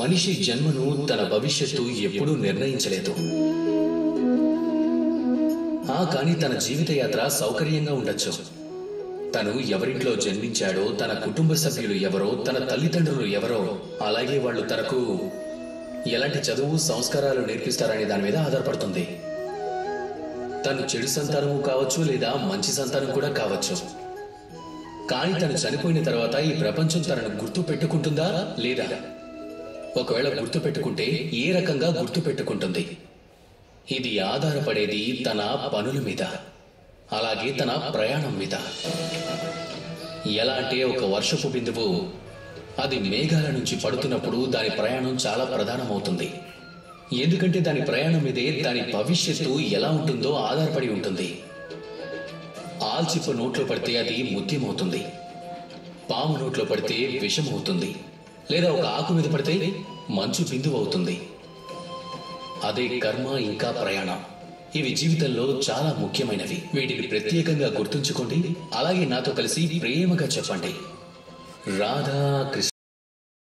మనిషి జన్మను తన భవిష్యత్తు ఎప్పుడూ నిర్ణయించలేదు. కానీ తన జీవిత యాత్ర సౌకర్యంగా ఉండొచ్చు. తను ఎవరింట్లో జన్మించాడో, తన కుటుంబ సభ్యులు ఎవరో, తన తల్లిదండ్రులు ఎవరో, అలాగే వాళ్ళు తనకు ఎలాంటి చదువు సంస్కారాలు నేర్పిస్తారనే దాని మీద ఆధారపడుతుంది. తను చెడు సంతానము కావచ్చు, లేదా మంచి సంతానం కూడా కావచ్చు. కానీ తను చనిపోయిన తర్వాత ఈ ప్రపంచం తనను గుర్తు పెట్టుకుంటుందా లేదా? ఒకవేళ గుర్తు పెట్టుకుంటే ఏ రకంగా గుర్తు పెట్టుకుంటుంది? ఇది ఆధారపడేది తన పనుల మీద, అలాగే తన ప్రయాణం మీద. ఎలా అంటే ఒక వర్షపు బిందువు అది మేఘాల నుంచి పడుతున్నప్పుడు దాని ప్రయాణం చాలా ప్రధానమవుతుంది. ఎందుకంటే దాని ప్రయాణం మీదే దాని భవిష్యత్తు ఎలా ఉంటుందో ఆధారపడి ఉంటుంది. ఆల్చిప్ప నోట్లో పడితే అది ముత్యమవుతుంది, పాము నోట్లో పడితే విషమవుతుంది, లేదా ఒక ఆకు మీద పడితే మంచు బిందువు అవుతుంది. అదే కర్మ ఇంకా ప్రయాణం. ఇవి జీవితంలో చాలా ముఖ్యమైనవి. వీటిని ప్రత్యేకంగా గుర్తుంచుకోండి. అలాగే నాతో కలిసి ప్రేమగా చెప్పండి, రాధా కృష్ణ.